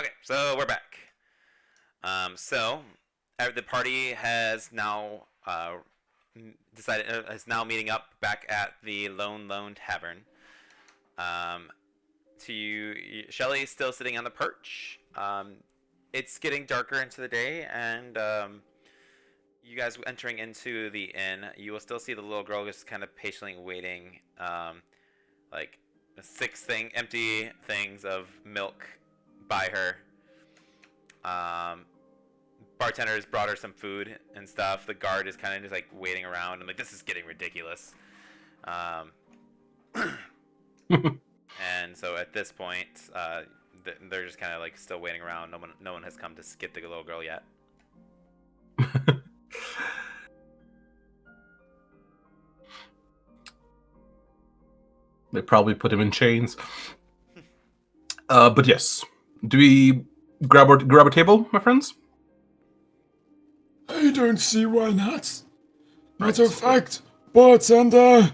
Okay, so we're back. The party has now decided is now meeting up back at the Lone Tavern. Um, Shelly is still sitting on the perch. It's getting darker into the day, and you guys entering into the inn, you will still see the little girl just kind of patiently waiting, like empty things of milk by her. Bartender's brought her some food and stuff. The guard is kind of just like waiting around and like this is getting ridiculous. Um, and so at this point, they're just kind of like still waiting around. No one has come to get the little girl yet. They probably put him in chains. But yes, do we grab a table, my friends? I don't see why not. Matter of fact, bartender,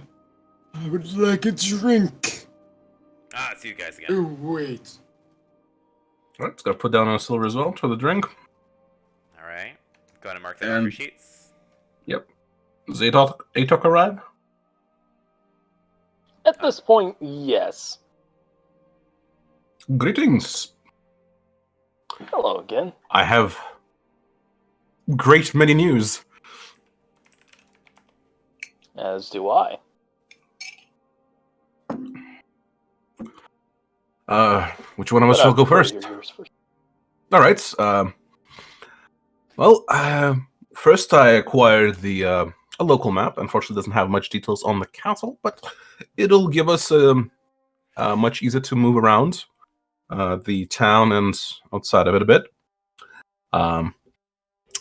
I would like a drink. See you guys again. Oh, wait. All right, it's got to put down a silver as well for the drink. All right, go ahead and mark that off your sheets. Yep. Does Atok arrive? At this point, yes. Greetings. Hello again. I have great many news. As do I. Which one of us shall go first? All right. First I acquired a local map. Unfortunately, it doesn't have much details on the castle, but it'll give us much easier to move around the town and outside of it a bit. And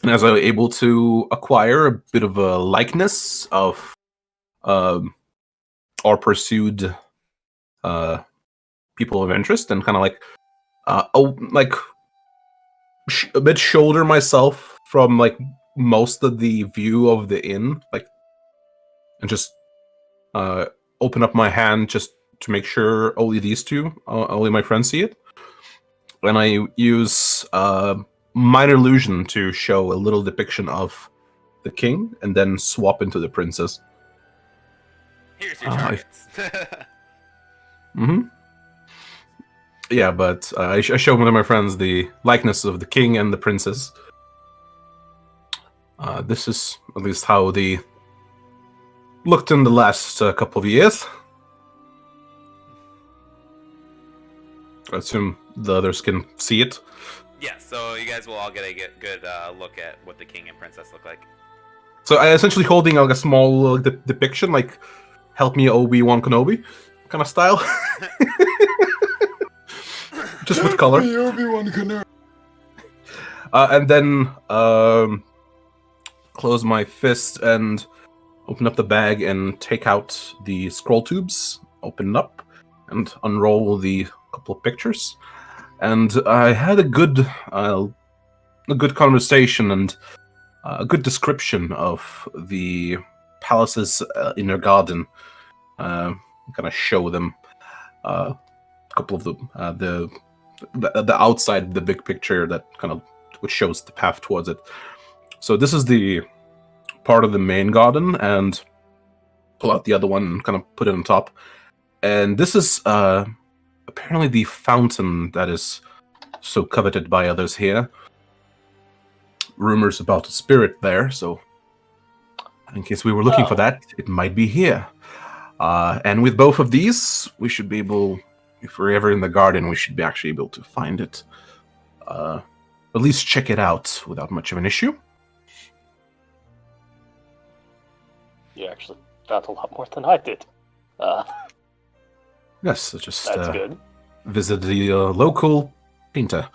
as I was able to acquire a bit of a likeness of our pursued people of interest, and kind of a bit shoulder myself from like most of the view of the inn, like, and just open up my hand just to make sure only only my friends see it. And I use minor illusion to show a little depiction of the king, and then swap into the princess. Here's your targets. Yeah, but I show one of my friends the likeness of the king and the princess. This is at least how they looked in the last couple of years. I assume the others can see it. Yeah, so you guys will all get a good look at what the king and princess look like. So I essentially holding like a small depiction, like "Help me, Obi-Wan Kenobi" kind of style. Just with color. Obi-Wan Kenobi. And then close my fist and open up the bag and take out the scroll tubes. Open it up and unroll the couple of pictures. And I had a good conversation and a good description of the palace's inner garden. Kind of show them a couple of the outside of the big picture that kind of which shows the path towards it. So this is the part of the main garden, and pull out the other one and kind of put it on top. And this is apparently the fountain that is so coveted by others here. Rumors about a spirit there, so in case we were looking for that, it might be here. And with both of these, we should be able, if we're ever in the garden, we should be actually able to find it. At least check it out without much of an issue. You actually found a lot more than I did. Yes, so just that's good. Visit the local painter.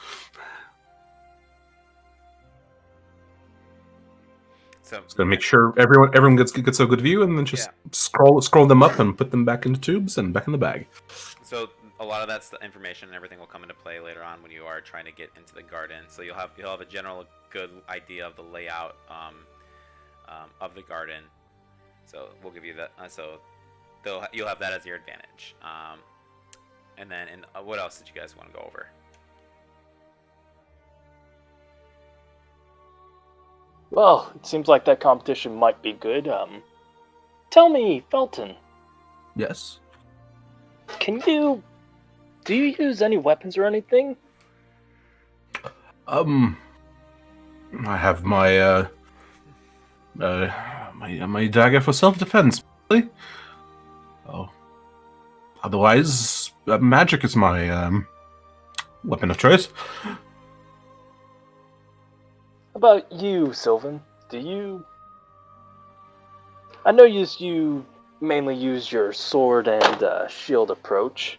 So gonna make sure everyone gets a good view, and then just scroll them up and put them back into tubes and back in the bag. So a lot of that's the information and everything will come into play later on when you are trying to get into the garden. So you'll have a general good idea of the layout of the garden. So we'll give you that. You'll have that as your advantage. And then, what else did you guys want to go over? Well, it seems like that competition might be good. Tell me, Felton, Yes. do you use any weapons or anything? I have my my dagger for self-defense. Really? Oh. Otherwise, magic is my weapon of choice. How about you, Sylvan? I know you mainly use your sword and shield approach.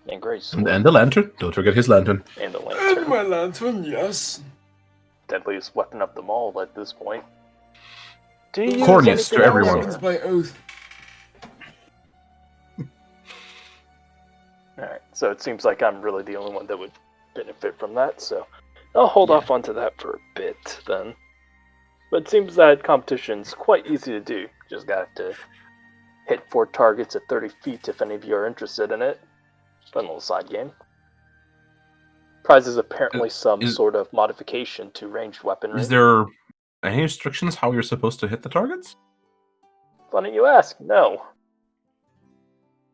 And great sword. And the lantern. Don't forget his lantern. And the And lantern. my lantern, yes. Deadliest weapon of them all at this point. Do you use Corniest anything to else, everyone. Weapons or- by oath. Alright, so it seems like I'm really the only one that would benefit from that, so I'll hold off onto that for a bit then. But it seems that competition's quite easy to do. Just got to hit 4 targets at 30 feet if any of you are interested in it. Fun little side game. Prize is apparently some sort of modification to ranged weaponry. Is there any restrictions how you're supposed to hit the targets? Funny you ask, no.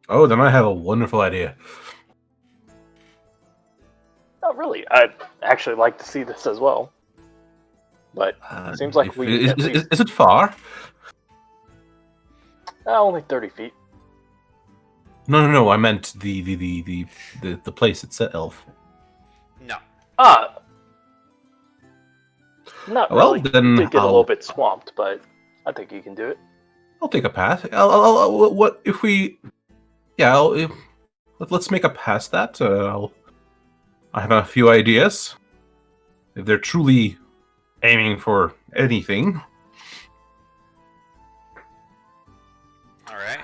Oh, then I have a wonderful idea. Not really. I'd actually like to see this as well. But seems like we at least... Is it far? Only 30 feet. No. I meant the place itself. No. Not Well, really. then You did get a I'll- little bit swamped, but I think you can do it. I'll take a pass. What if we? Yeah, let's make a pass that. I have a few ideas. If they're truly aiming for anything, All right.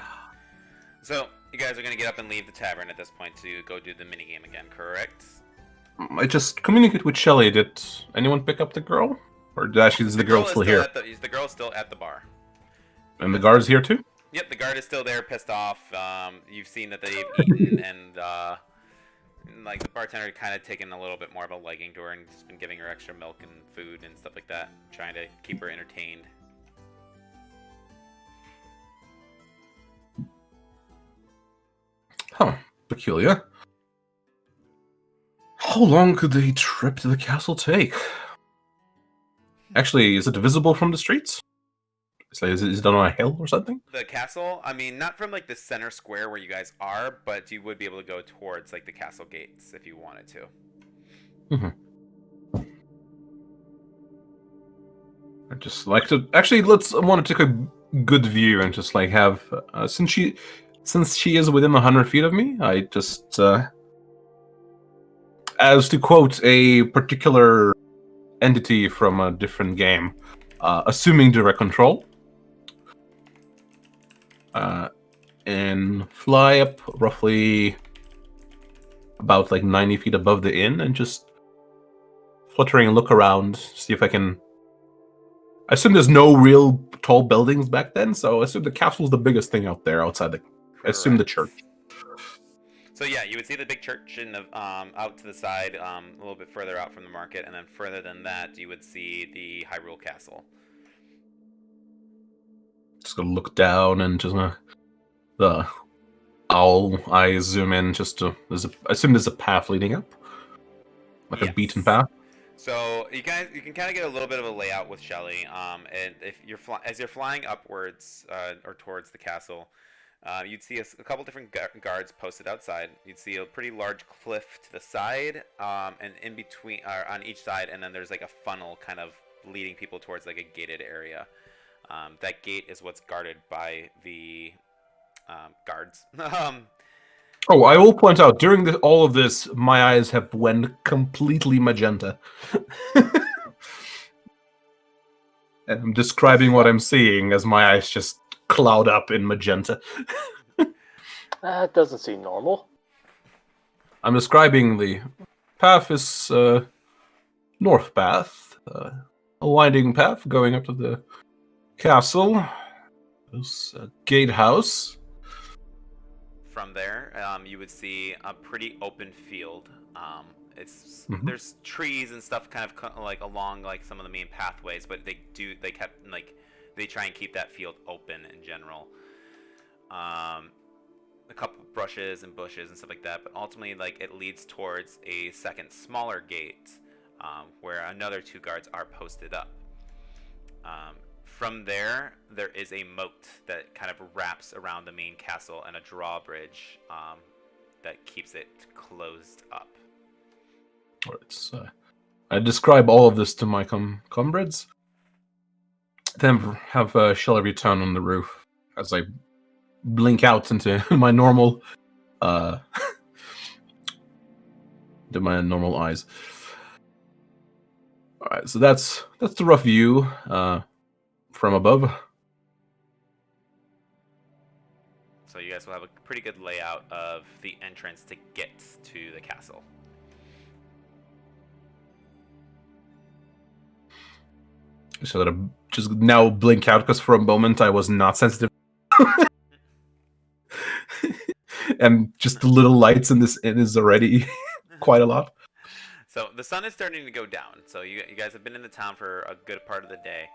So you guys are gonna get up and leave the tavern at this point to go do the minigame again, correct? I just communicate with Shelly. Did anyone pick up the girl, or actually is the girl still here? The girl's still at the bar. And the guard's here too? Yep, the guard is still there, pissed off. You've seen that they've eaten, and like the bartender kind of taken a little bit more of a liking to her and just been giving her extra milk and food and stuff like that, trying to keep her entertained. Huh, peculiar. How long could the trip to the castle take? Actually, is it visible from the streets? Is it on a hill or something? The castle, I mean, not from like the center square where you guys are, but you would be able to go towards like the castle gates if you wanted to. I just like to I want to take a good view and just like have since she is within 100 feet of me, I just as to quote a particular entity from a different game, assuming direct control, and fly up roughly about like 90 feet above the inn and just fluttering and look around, see if I can. I assume there's no real tall buildings back then, so I assume the castle's the biggest thing out there outside the. I assume the church. So yeah, you would see the big church in the out to the side, a little bit further out from the market, and then further than that, you would see the Hyrule Castle. Just gonna look down and just the owl eyes zoom in. Just to, I assume there's a path leading up, like a Yes. beaten path. So you can kind of get a little bit of a layout with Shelly. And if you're as you're flying upwards or towards the castle, you'd see a couple different guards posted outside. You'd see a pretty large cliff to the side, and in between, or on each side, and then there's like a funnel kind of leading people towards like a gated area. That gate is what's guarded by the guards. Oh, I will point out during all of this, my eyes have went completely magenta. And I'm describing what I'm seeing as my eyes just cloud up in magenta. That doesn't seem normal. I'm describing the path is north path, a winding path going up to the castle. There's a gatehouse. From there, you would see a pretty open field, It's Mhm. there's trees and stuff kind of like along like some of the main pathways, but they kept like they try and keep that field open in general. A couple brushes and bushes and stuff like that, but ultimately like it leads towards a second smaller gate where another 2 guards are posted up. From there is a moat that kind of wraps around the main castle and a drawbridge that keeps it closed up. All right, so I describe all of this to my comrades. Then have Shelley return on the roof as I blink out into my normal, to my normal eyes. All right, so that's the rough view from above. So you guys will have a pretty good layout of the entrance to get to the castle. So that I just now blink out because for a moment I was not sensitive. And just the little lights in this inn is already quite a lot. So the sun is starting to go down. So you guys have been in the town for a good part of the day.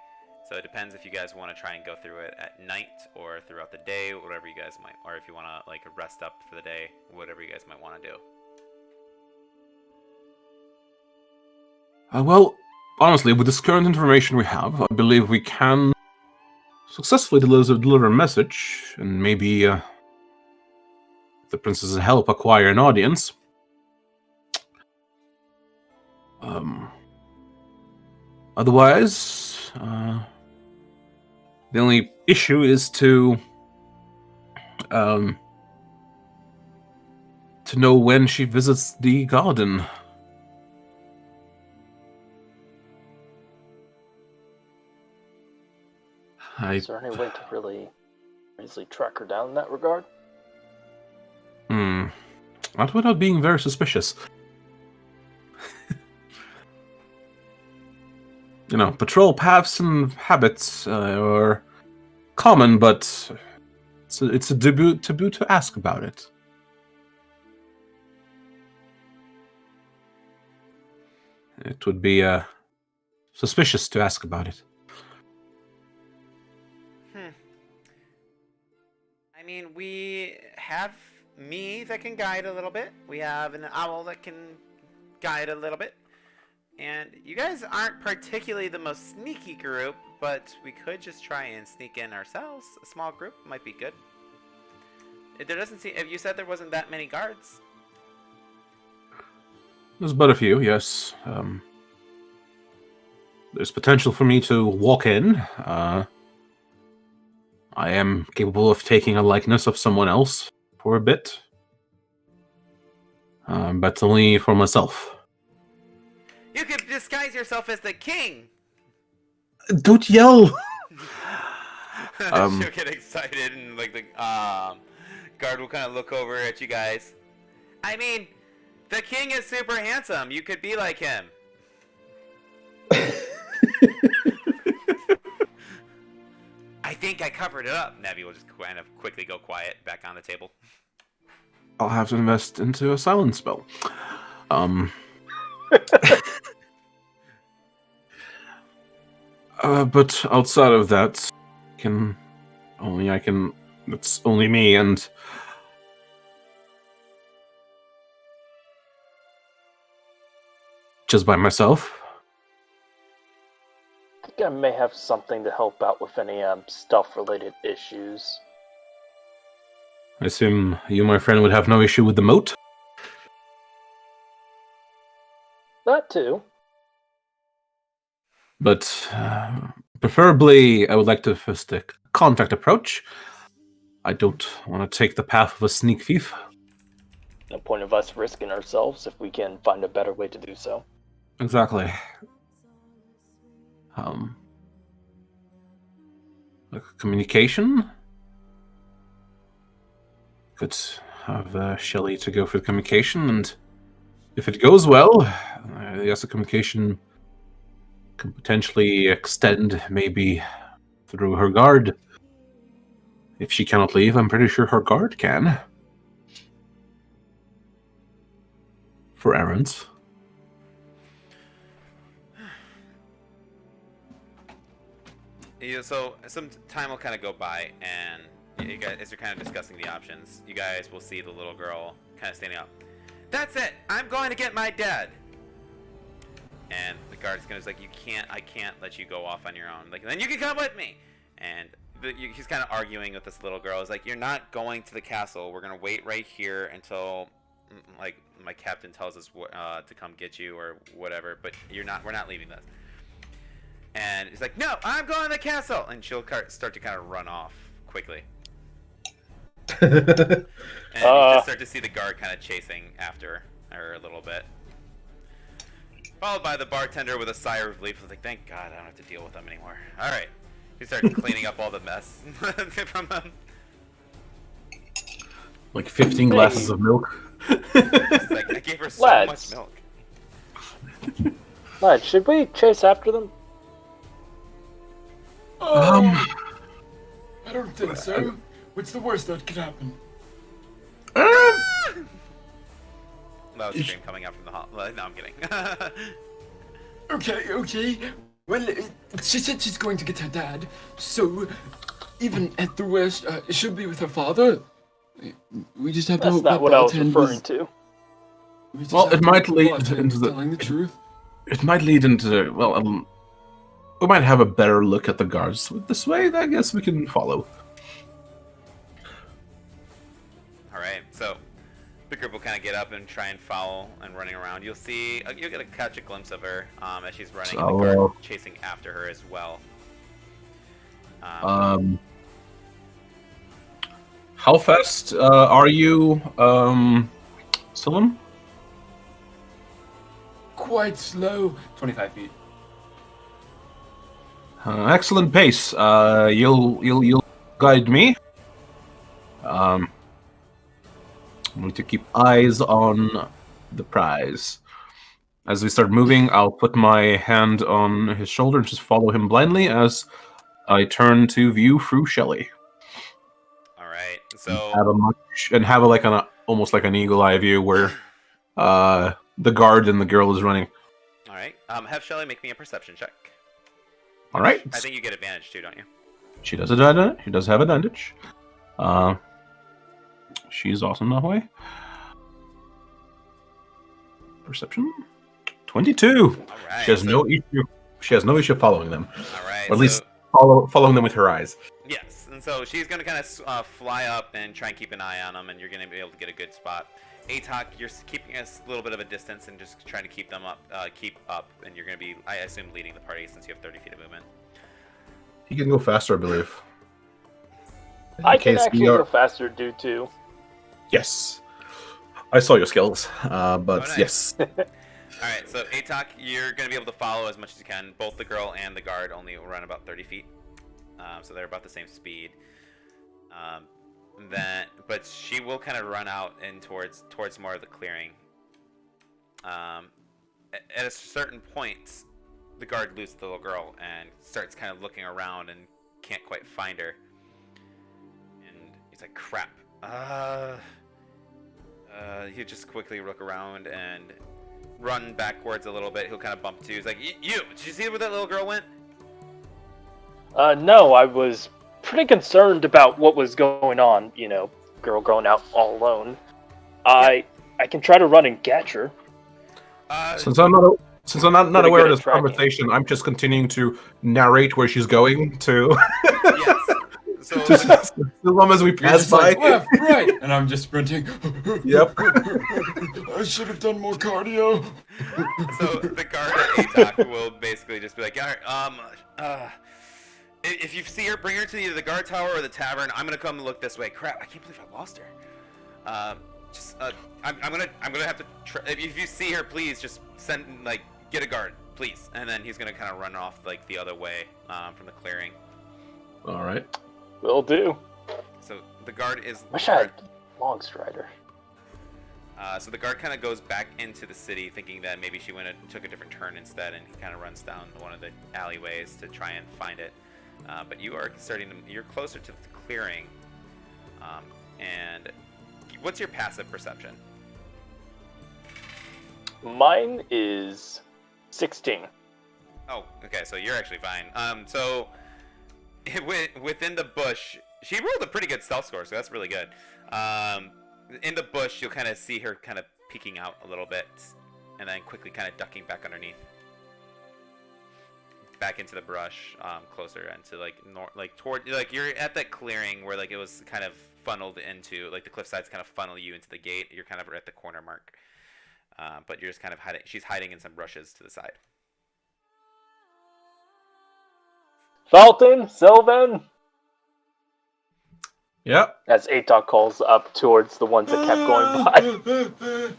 So it depends if you guys want to try and go through it at night or throughout the day, whatever you guys might, or if you want to like rest up for the day, whatever you guys might want to do. Well, honestly, with this current information we have, I believe we can successfully deliver a message, and maybe the princess's help acquire an audience. Otherwise, the only issue is to know when she visits the garden. Is there any way to really easily track her down in that regard? Not without being very suspicious. Patrol paths and habits are common, but it's a taboo to ask about it. It would be suspicious to ask about it. I mean, we have me that can guide a little bit. We have an owl that can guide a little bit. And you guys aren't particularly the most sneaky group, but we could just try and sneak in ourselves. A small group might be good. There doesn't seem... If you said there wasn't that many guards. There's but a few, yes. There's potential for me to walk in. I am capable of taking a likeness of someone else for a bit. But only for myself. You could disguise yourself as the king! Don't yell! She'll get excited and like the guard will kind of look over at you guys. I mean, the king is super handsome. You could be like him. I think I covered it up. Nevi will just kind of quickly go quiet back on the table. I'll have to invest into a silence spell. But outside of that, it's only me, and just by myself. I think I may have something to help out with any stealth-related issues. I assume you, my friend, would have no issue with the moat? That too. But preferably, I would like to first take a contact approach. I don't want to take the path of a sneak thief. No point of us risking ourselves if we can find a better way to do so. Exactly. Like communication? Could have Shelley to go for the communication, and if it goes well, I guess the communication can potentially extend maybe through her guard. If she cannot leave, I'm pretty sure her guard can. For errands. So some time will kind of go by, and you guys, as you're kind of discussing the options, you guys will see the little girl kind of standing up. That's it. I'm going to get my dad. And the guard's gonna like, I can't let you go off on your own. Like, then you can come with me. And he's kind of arguing with this little girl. He's like, you're not going to the castle. We're gonna wait right here until like my captain tells us to come get you or whatever. But we're not leaving this. And he's like, no, I'm going to the castle. And she'll start to kind of run off quickly. And you just start to see the guard kind of chasing after her a little bit. Followed by the bartender with a sigh of relief. Like, thank God I don't have to deal with them anymore. All right. He starts cleaning up all the mess from them. Like 15 glasses of milk. It's like, I gave her so much milk. Lads, should we chase after them? I don't think so. What's the worst that could happen? That was a scream coming out from the hall. No, I'm kidding. Okay. Well, she said she's going to get her dad, so even at the worst, she'll be with her father. We just have to That's hope not that what I was bartender's- referring to. we just Well, have it to might hope lead bartender's into the- telling the truth. It might lead into, well, we might have a better look at the guards this way. I guess we can follow. All right, so the group will kind of get up and try and follow and running around. You'll see, you'll get to catch a glimpse of her as she's running, and the guard chasing after her as well. How fast are you, Salim? Quite slow. 25 feet. Excellent pace. You'll guide me. I need to keep eyes on the prize. As we start moving, I'll put my hand on his shoulder and just follow him blindly as I turn to view through Shelly. All right, so Have almost like an eagle eye view where the guard and the girl is running. all right, have Shelly make me a perception check. All right. I think you get advantage too, don't you? She does advantage. She does have advantage. She's awesome that way. Perception 22. All right. She has no issue. She has no issue following them, All right. or at least following them with her eyes. Yes, and so she's gonna kind of fly up and try and keep an eye on them, and you're gonna be able to get a good spot. Atok, you're keeping us a little bit of a distance and just trying to keep them up, and you're gonna be, I assume, leading the party since you have 30 feet of movement. He can go faster, I believe. I can actually go faster due to. Yes, I saw your skills, but nice. Yes. All right, so Atok, you're gonna be able to follow as much as you can. Both the girl and the guard only run about 30 feet, so they're about the same speed. But she will kind of run out and towards more of the clearing. At a certain point, the guard loses the little girl and starts kind of looking around and can't quite find her. And he's like, "Crap." He'll just quickly look around and run backwards a little bit. He'll kind of bump to. He's like, "You! Did you see where that little girl went?" No, I was pretty concerned about what was going on. You know, girl going out all alone. I can try to run and catch her. Since I'm not aware of this tracking. conversation, I'm just continuing to narrate where she's going to. Yes. So as long as we You're pass just by. like, left, right, and I'm just sprinting. Yep. I should have done more cardio. So the guard at Atok will basically just be like, "All right, if you see her, bring her to either the guard tower or the tavern. I'm gonna come look this way." Crap! I can't believe I lost her. I'm gonna have to. If you see her, please just get a guard, please. And then he's gonna kind of run off like the other way from the clearing. All right. Will do. So the guard is. Wish I had Long Strider. So the guard kind of goes back into the city, thinking that maybe she went and took a different turn instead, and he kind of runs down one of the alleyways to try and find it. But you are you're closer to the clearing. And what's your passive perception? Mine is 16. Oh, okay, so you're actually fine. So within the bush, she rolled a pretty good stealth score, so that's really good. In the bush, you'll kind of see her kind of peeking out a little bit, and then quickly kind of ducking back underneath, back into the brush, closer into toward you're at that clearing where it was kind of funneled into the cliff sides kind of funnel you into the gate. You're kind of at the corner mark, but you're just kind of hiding. She's hiding in some bushes to the side. Falton, Sylvan. Yeah. As Atok calls up towards the ones that kept going by.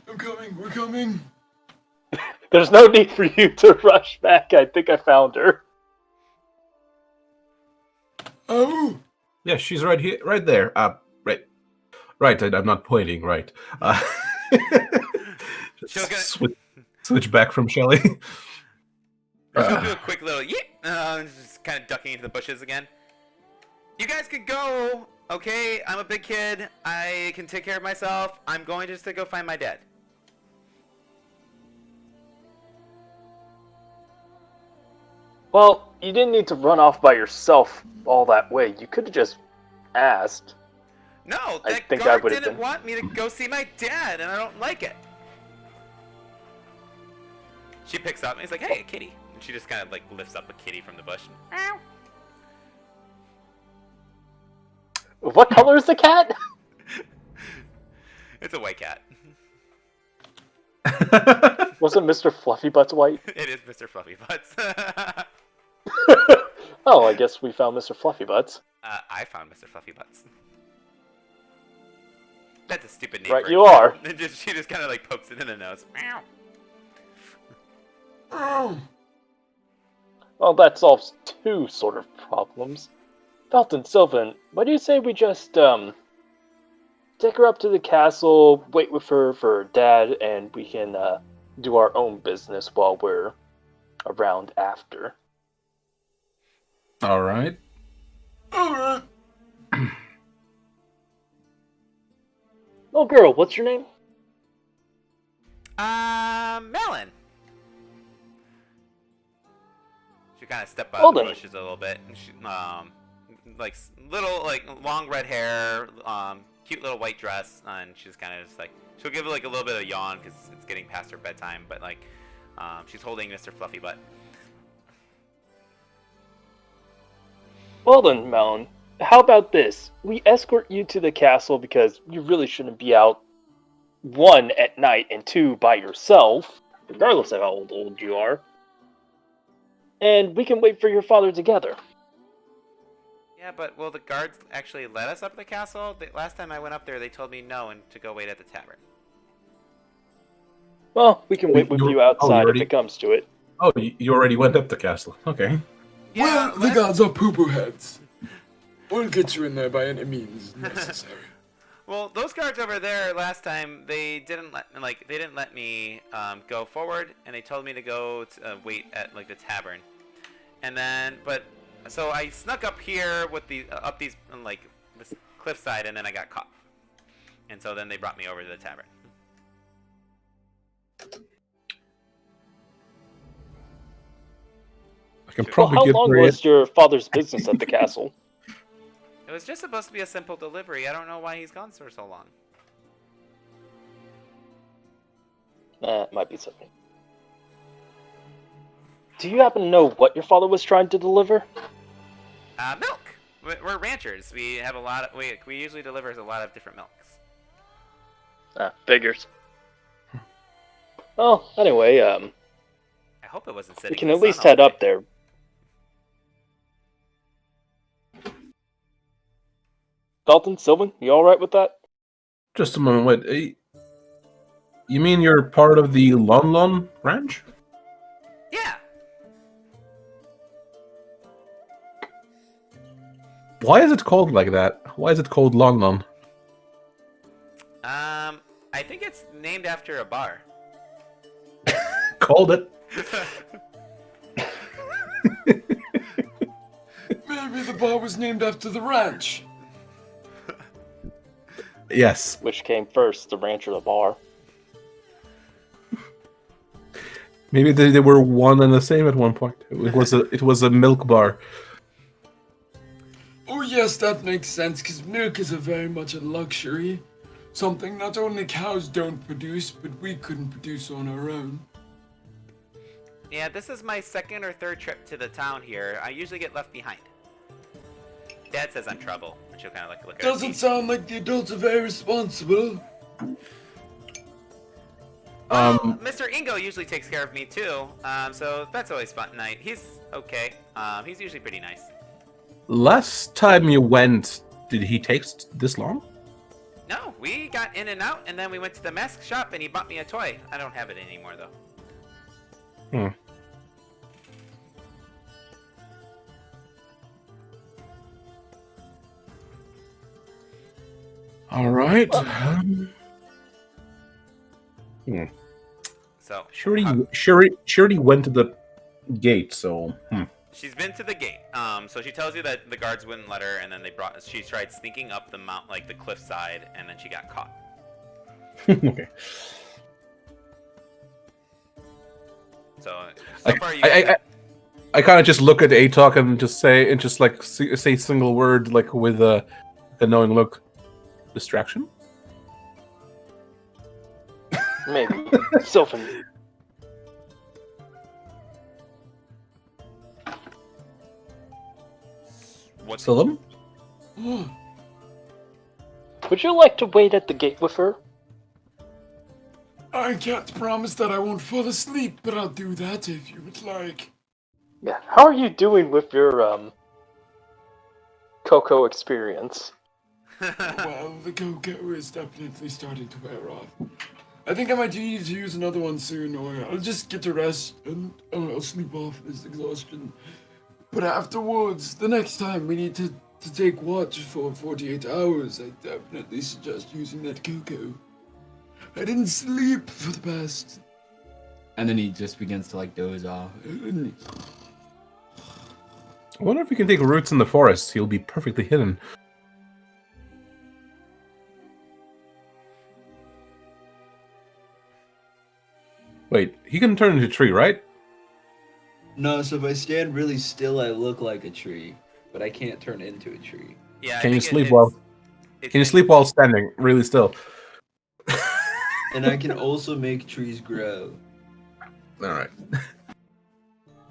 I'm coming. We're coming. There's no need for you to rush back. I think I found her. Oh. Yeah, she's right here, right there. Right. I'm not pointing. Right. Switch back from Shelly. She'll do a quick little just kind of ducking into the bushes again. You guys can go. Okay, I'm a big kid. I can take care of myself. I'm going just to go find my dad. Well, you didn't need to run off by yourself all that way. You could have just asked. No, I that think guard I would've didn't been. want me to go see my dad, and I don't like it. She picks up and he's like, "Hey, a kitty." And she just kind of lifts up a kitty from the bush. Meow. What color is the cat? It's a white cat. Wasn't Mr. Fluffy Butts white? It is Mr. Fluffy Butts. Oh, I guess we found Mr. Fluffy Butts. I found Mr. Fluffy Butts. That's a stupid name. Right, for you it. are. And she just kind of pokes it in the nose. Meow. Oh. Well, that solves two sort of problems. Felton, Sylvan, what do you say we just, take her up to the castle, wait with her for her dad, and we can, do our own business while we're around after? All right. All right. Oh, girl, what's your name? Melon. She kind of stepped out Well of the then. bushes a little bit. And she, little, long red hair, cute little white dress, and she's kind of just she'll give it a little bit of a yawn because it's getting past her bedtime, but she's holding Mr. Fluffy Butt. Well then, Melon, how about this? We escort you to the castle because you really shouldn't be out, 1, at night, and 2, by yourself, regardless of how old you are. And we can wait for your father together. Yeah, but will the guards actually let us up the castle? Last time I went up there, they told me no and to go wait at the tavern. Well, we can wait with you outside already- if it comes to it. Oh, you already went up the castle. Okay. Yeah, Well, the gods are poo-poo heads. We'll get you in there by any means necessary. Well, those guards over there last time they didn't let me go forward, and they told me to go wait at the tavern, and then so I snuck up here with up these this cliffside, and then I got caught, and so then they brought me over to the tavern. I can Well, probably how give long her was your father's business at the castle? It was just supposed to be a simple delivery. I don't know why he's gone for so long. Might be something. Do you happen to know what your father was trying to deliver? Milk. We're ranchers. We have a lot of we usually deliver a lot of different milks. Figures. Well, anyway, I hope it wasn't sitting. we can in at the least sun all head up day. there. Dalton, Sylvan, you alright with that? just a moment. Wait, you mean you're part of the Lon Lon Ranch? Yeah. Why is it called like that? Why is it called Lon Lon? I think it's named after a bar. Called it. Maybe the bar was named after the ranch. Yes. Which came first, the ranch or the bar? Maybe they were one and the same at one point. It was a milk bar. yes, that makes sense, because milk is very much a luxury. Something not only cows don't produce, but we couldn't produce on our own. Yeah, this is my second or third trip to the town here. I usually get left behind. Dad says I'm trouble. And she'll kind of like look at her Doesn't teeth. sound like the adults are very responsible. Well, Mr. Ingo usually takes care of me too, so that's always fun night. He's okay. He's usually pretty nice. Last time you went, did he take this long? No, we got in and out, and then we went to the mask shop, and he bought me a toy. I don't have it anymore though. All right. So Shirley went to the gate, so. she's been to the gate. So she tells you that the guards wouldn't let her, and then she tried sneaking up the mount, like the cliffside, and then she got caught. Okay. So far I kind of just look at Atok and just say say a single word like with a knowing look. Distraction? Maybe. Sylvan. What's Silum? Would you like to wait at the gate with her? I can't promise that I won't fall asleep, but I'll do that if you would like. Yeah. How are you doing with your Coco experience? Well, the cocoa is definitely starting to wear off. I think I might need to use another one soon, or I'll just get to rest and I'll sleep off this exhaustion. But afterwards, the next time we need to take watch for 48 hours, I definitely suggest using that cocoa. I didn't sleep for the past. And then he just begins to like doze off. I wonder if we can take roots in the forest. He'll be perfectly hidden. Wait, he can turn into a tree, right? No, so if I stand really still, I look like a tree, but I can't turn into a tree. Yeah. Can you sleep while standing really still? And I can also make trees grow, All right.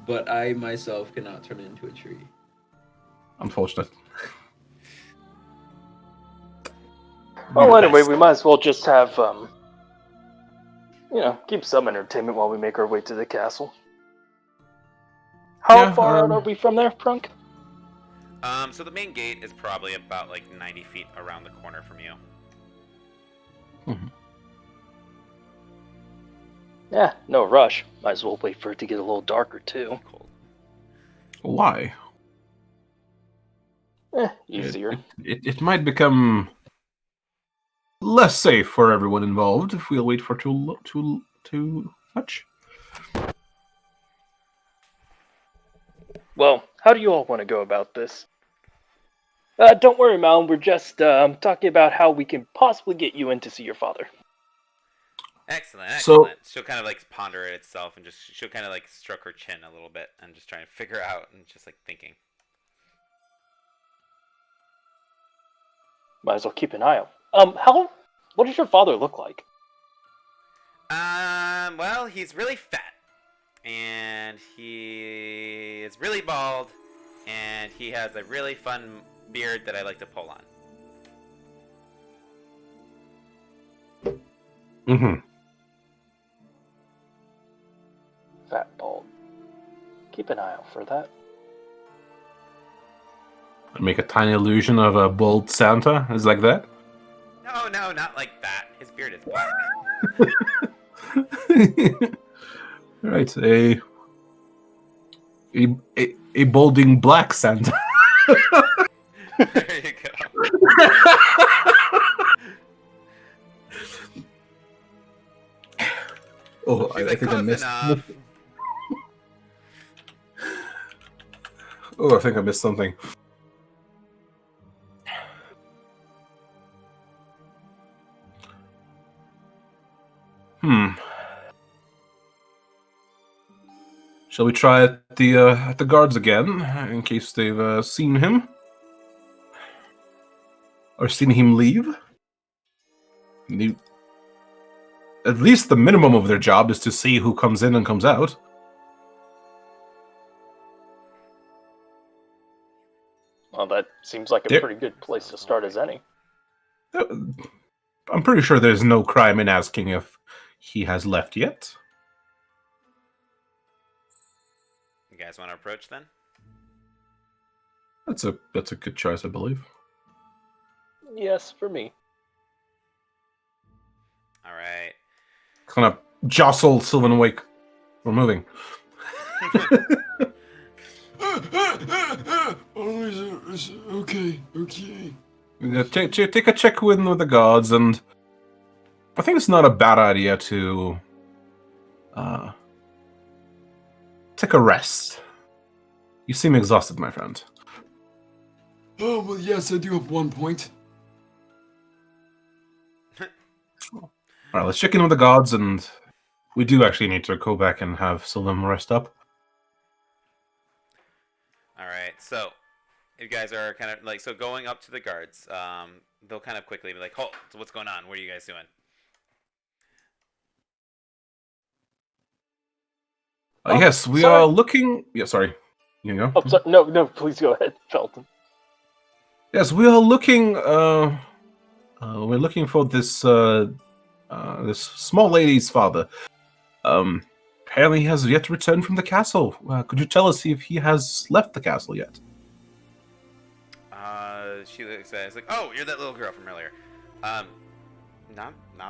but I myself cannot turn into a tree. Unfortunate. Well, anyway, we might as well just have keep some entertainment while we make our way to the castle. How far out are we from there, Prunk? So the main gate is probably about like 90 feet around the corner from you. Mm-hmm. Yeah, no rush. Might as well wait for it to get a little darker too. Cold. Why? Easier. It might become less safe for everyone involved if we'll wait for too much. Well, how do you all want to go about this? Don't worry, Mal. We're just talking about how we can possibly get you in to see your father. Excellent. So- she'll kind of like ponder it itself, and she'll kind of like stroke her chin a little bit and just trying to figure out and just like thinking. Might as well keep an eye out. What does your father look like? Well, he's really fat, and he is really bald, and he has a really fun beard that I like to pull on. Mm-hmm. Fat bald. Keep an eye out for that. Make a tiny illusion of a bald Santa. Is like that? No, not like that. His beard is black. Right, a balding black Santa. There you go. Oh, She's I like, think I "Close missed. enough." Oh, I think I missed something. Shall we try at the guards again, in case they've seen him? or seen him leave. At least the minimum of their job is to see who comes in and comes out. Well, that seems like a There- pretty good place to start as any. I'm pretty sure there's no crime in asking if he has left yet. You guys want to approach then? That's a good choice, I believe. Yes, for me. All right. Kind of jostle Sylvan Wake. We're moving. Okay. Yeah, take a check with the guards, and I think it's not a bad idea to take a rest. You seem exhausted, my friend. Oh, well, yes, I do have 1 point. All right, let's check in with the guards, and we do actually need to go back and have Sylvan rest up. All right. So, you guys are kind of like going up to the guards. They'll kind of quickly be like, "Halt! So what's going on? What are you guys doing?" Yes, we sorry. are looking. Yeah, sorry. You go. Oh, sorry. No, please go ahead, Felton. Yes, we are looking. We're looking for this this small lady's father. Apparently, he has yet to return from the castle. Could you tell us if he has left the castle yet? She says like, "Oh, you're that little girl from earlier." Now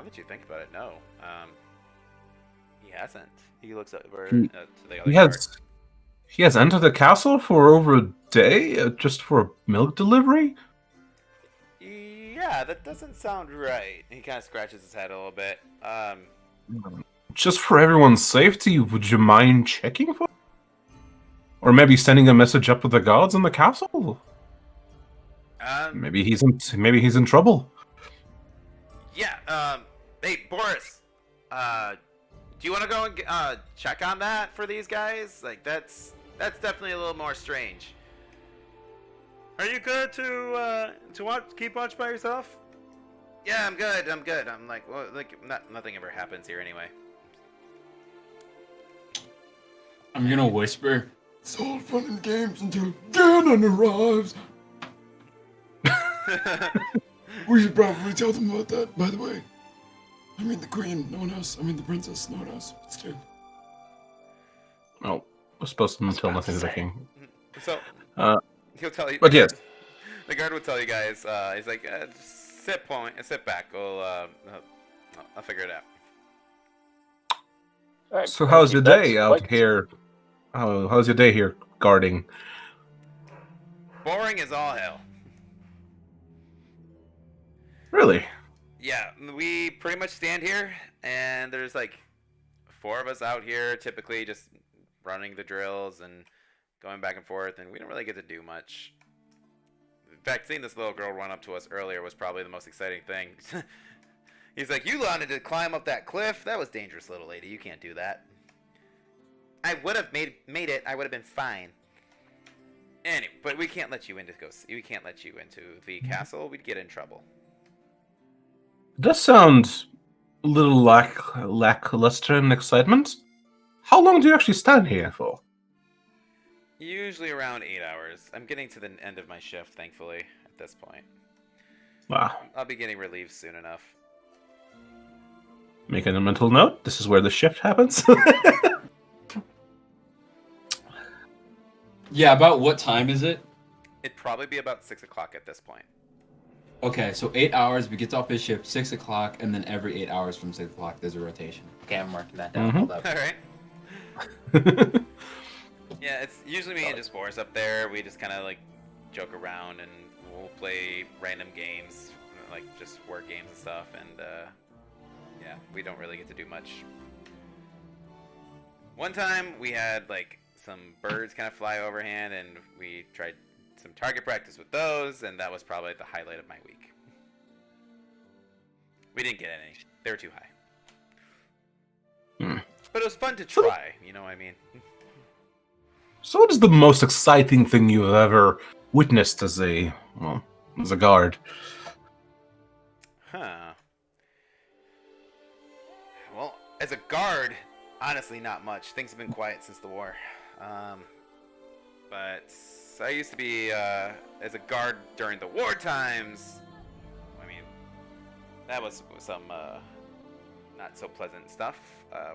that you think about it, no. He hasn't. He looks over to the other guard. He has entered the castle for over a day, just for a milk delivery. Yeah, that doesn't sound right. He kind of scratches his head a little bit. Just for everyone's safety, would you mind checking for? Or maybe sending a message up to the guards in the castle? Maybe he's in trouble. Yeah. Hey, Boris. Do you want to go and check on that for these guys? Like, that's definitely a little more strange. Are you good to keep watch by yourself? Yeah, I'm good. I'm like, well, nothing ever happens here anyway. I'm gonna whisper. It's all fun and games until Ganon arrives. We should probably tell them about that, by the way. I mean the queen, no one else. I mean the princess, no one else. It's good. Oh, we're supposed to tell nothing to the king. So, he'll tell you. But yes. The guard will tell you guys. He's like, just sit back. I'll figure it out. All right, So how's your day that's out quite- here? How's your day here guarding? Boring as all hell. Really? Yeah, we pretty much stand here, and there's like 4 of us out here, typically just running the drills and going back and forth, and we don't really get to do much. In fact, seeing this little girl run up to us earlier was probably the most exciting thing. He's like, "You wanted to climb up that cliff? That was dangerous, little lady. You can't do that." I would have made it. I would have been fine. Anyway, but we can't let you into We can't let you into the castle. We'd get in trouble. It does sound a little lackluster in excitement. How long do you actually stand here for? Usually around 8 hours. I'm getting to the end of my shift, thankfully, at this point. Wow. I'll be getting relieved soon enough. Making a mental note. This is where the shift happens. Yeah, about what time is it? It'd probably be about 6 o'clock at this point. Okay, so 8 hours, we get off his shift, 6 o'clock, and then every 8 hours from 6 o'clock, there's a rotation. Okay, I'm marking that down. Mhm. Hold up. All right. Yeah, it's usually me and just Boris up there. We just kind of like joke around and we'll play random games, like just word games and stuff. And yeah, we don't really get to do much. One time we had like some birds kind of fly overhand, and we tried some target practice with those, and that was probably the highlight of my week. We didn't get any; they were too high. But it was fun to try. You know what I mean? So what is the most exciting thing you've ever witnessed as a guard? Huh. Well, as a guard, honestly, not much. Things have been quiet since the war. But I used to be as a guard during the war times. I mean, that was some not so pleasant stuff.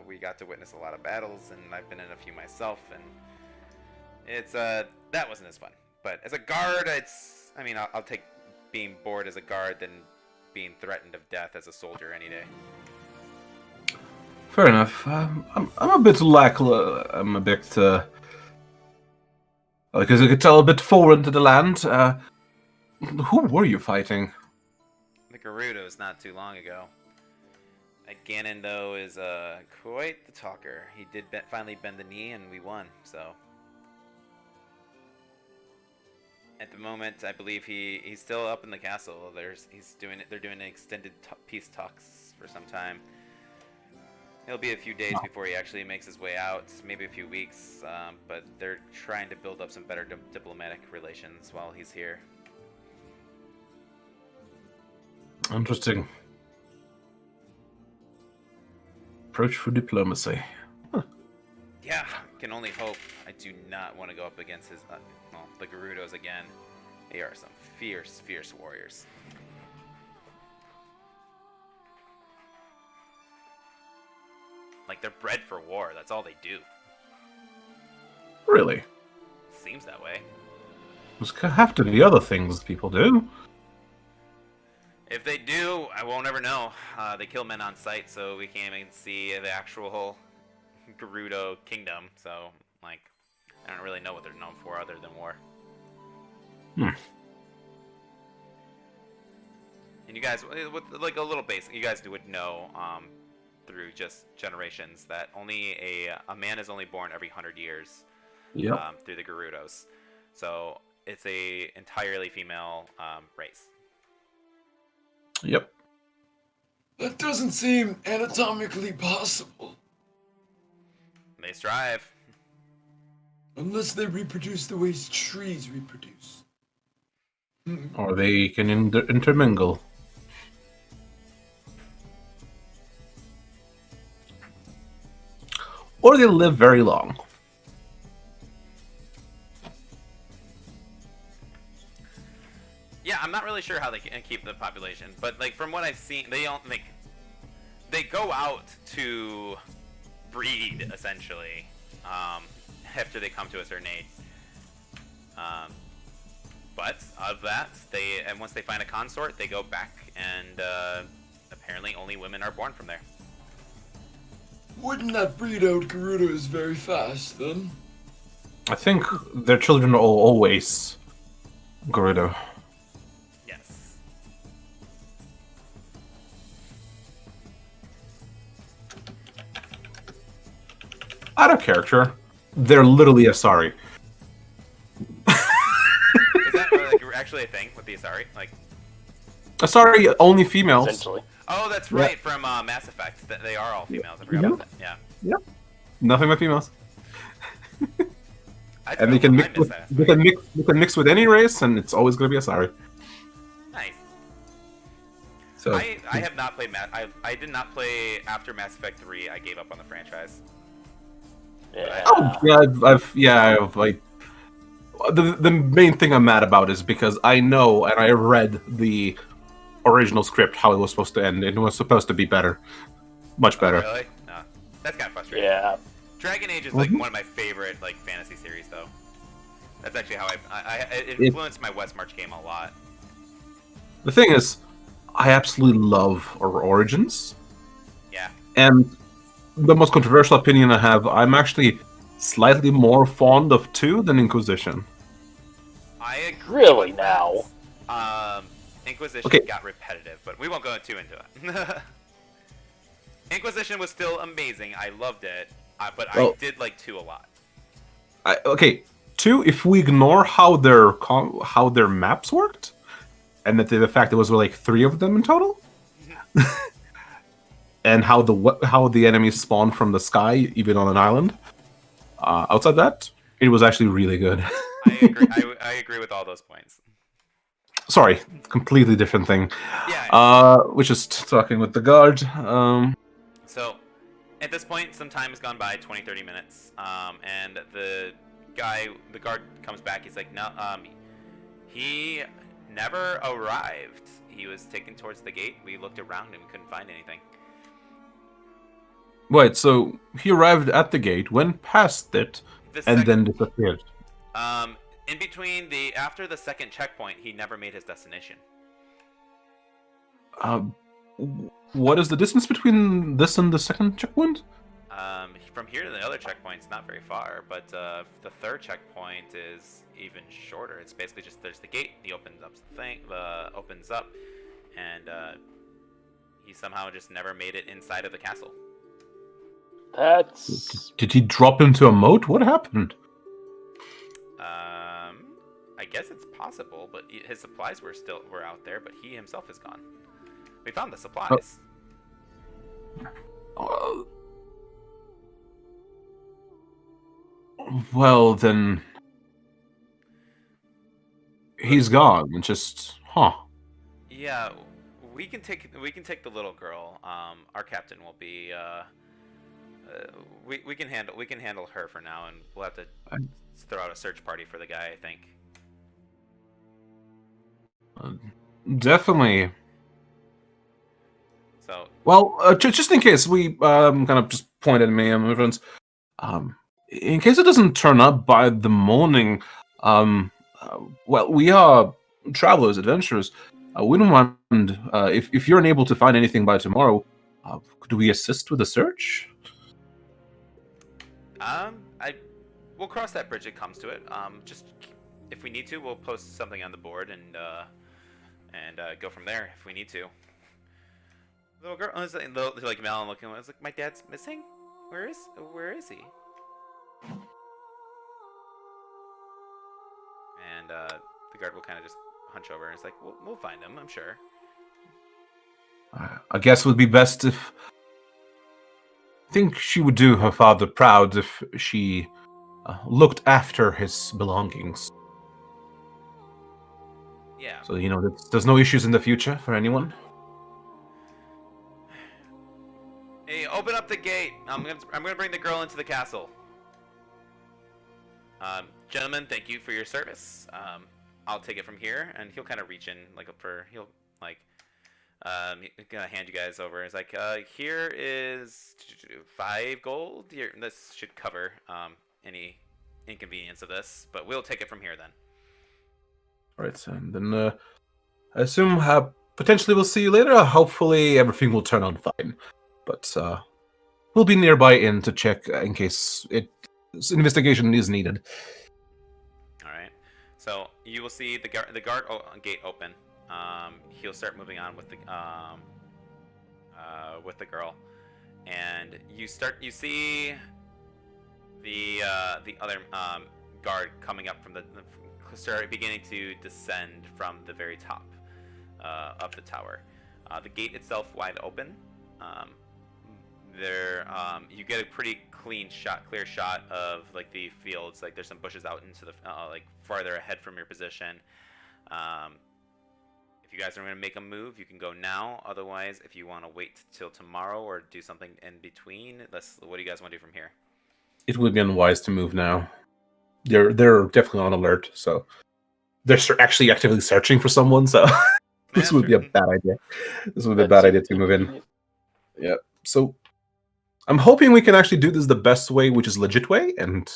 We got to witness a lot of battles, and I've been in a few myself, and it's that wasn't as fun. But as a guard, I'll take being bored as a guard than being threatened of death as a soldier any day. Fair enough. I'm a bit I'm a bit, because I could tell, a bit foreign to the land. Who were you fighting? The Gerudos not too long ago. Ganon, though, is quite the talker. He did finally bend the knee, and we won. So at the moment, I believe he's still up in the castle. They're doing extended peace talks for some time. It'll be a few days before he actually makes his way out, maybe a few weeks, but they're trying to build up some better diplomatic relations while he's here. Interesting. Approach for diplomacy. Huh. Yeah, can only hope. I do not want to go up against the Gerudos again. They are some fierce, fierce warriors. Like, they're bred for war. That's all they do. Really? Seems that way. There's have to be other things people do. If they do, I won't ever know. They kill men on sight, so we can't even see the actual Gerudo kingdom. So, like, I don't really know what they're known for other than war. And you guys, with like a little basic, you guys would know through just generations that only a man is only born every 100 years. Yep. Through the Gerudos. So it's a entirely female race. Yep. That doesn't seem anatomically possible. They strive. Unless they reproduce the ways trees reproduce. Or they can intermingle. Or they live very long. Yeah, I'm not really sure how they can keep the population, but like from what I've seen, they go out to breed essentially after they come to a certain age. But of that, and once they find a consort, they go back, and apparently only women are born from there. Wouldn't that breed out Gerudos very fast, then? I think their children are always Gerudo. Yes. Out of character, they're literally Asari. Is that like, actually a thing with the Asari? Like, Asari, only females. Essentially. oh, that's right, from Mass Effect. They are all females. I forgot about that. Yeah. Yep. Nothing but females. I And they can I mix miss with, that. they can mix with any race, and it's always going to be Asari. Nice. So I have not played I did not play after Mass Effect 3. I gave up on the franchise. Yeah. Oh yeah, I've like the main thing I'm mad about is because I know and I read the original script how it was supposed to end, and it was supposed to be better, much better. Oh, really? No. That's kind of frustrating. Yeah. Dragon Age is like one of my favorite like fantasy series, though. That's actually how it influenced my Westmarch game a lot. The thing is, I absolutely love Origins, Yeah. and the most controversial opinion I have, I'm actually slightly more fond of 2 than Inquisition. I agree. Really with now? that. Inquisition Okay. got repetitive, but we won't go too into it. Inquisition was still amazing. I loved it, but I did like 2 a lot. Okay, 2. If we ignore how their maps worked, and that the fact there was like 3 of them in total, and how the enemies spawned from the sky, even on an island. Outside that, it was actually really good. I agree. I agree with all those points. sorry, completely different thing. Yeah. We're just talking with the guard. So, at this point, some time has gone by, 20, 30 minutes, and the guard comes back. He's like, no, he never arrived. He was taken towards the gate. We looked around and we couldn't find anything. Wait, so he arrived at the gate, went past it, and then disappeared. In between after the second checkpoint, he never made his destination. What is the distance between this and the second checkpoint? From here to the other checkpoint's not very far, but the third checkpoint is even shorter. It's basically just there's the gate. He opens up opens up, and he somehow just never made it inside of the castle. That's Did he drop into a moat? What happened? I guess it's possible, but his supplies were out there, but he himself is gone. We found the supplies. Well, then he's gone. Just, huh? Yeah, we can take the little girl. Our captain will be. We can handle her for now, and we'll have to throw out a search party for the guy, I think. Definitely. So. Well, just in case, we kind of just pointed at me and my friends. In case it doesn't turn up by the morning, well, we are travelers, adventurers. We don't mind if you're unable to find anything by tomorrow. Could we assist with the search? We'll cross that bridge. It comes to it. Just if we need to, we'll post something on the board and go from there if we need to. Little girl, like Malin looking. I was like, my dad's missing. Where is he? And the guard will kind of just hunch over and it's like, we'll find him, I'm sure. I guess it would be best if. I think she would do her father proud if she looked after his belongings. Yeah. So there's no issues in the future for anyone. Hey, open up the gate. I'm gonna bring the girl into the castle. Gentlemen, thank you for your service. I'll take it from here, and he'll kind of reach in he's gonna hand you guys over. It's like, here is 5 gold. Here, this should cover any inconvenience of this, but we'll take it from here then. All right, and then I assume potentially we'll see you later. Hopefully everything will turn out fine, but we'll be nearby in to check in case investigation is needed. All right. So you will see the guard gate open. He'll start moving on with the girl, and you see the other guard coming up from beginning to descend from the very top of the tower. The gate itself wide open. You get a pretty clear shot of the fields. There's some bushes out into the farther ahead from your position. If you guys are going to make a move, you can go now. Otherwise, if you want to wait till tomorrow or do something in between, what do you guys want to do from here? It would be unwise to move now. They're definitely on alert, so they're actually actively searching for someone. So this would be a bad idea. This would be a bad idea to move in. Yeah. So I'm hoping we can actually do this the best way, which is legit way, and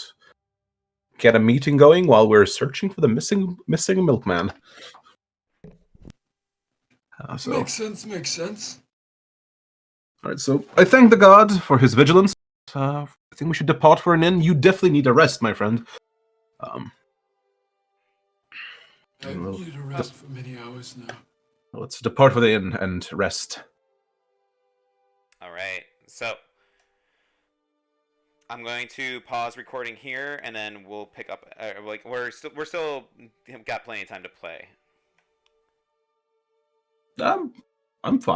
get a meeting going while we're searching for the missing milkman. Makes sense. All right, so I thank the god for his vigilance. I think we should depart for an inn. You definitely need a rest, my friend. I need a rest for many hours now. Let's depart for the inn and rest. All right, so I'm going to pause recording here, and then we'll pick up. We're still got plenty of time to play. I'm fine.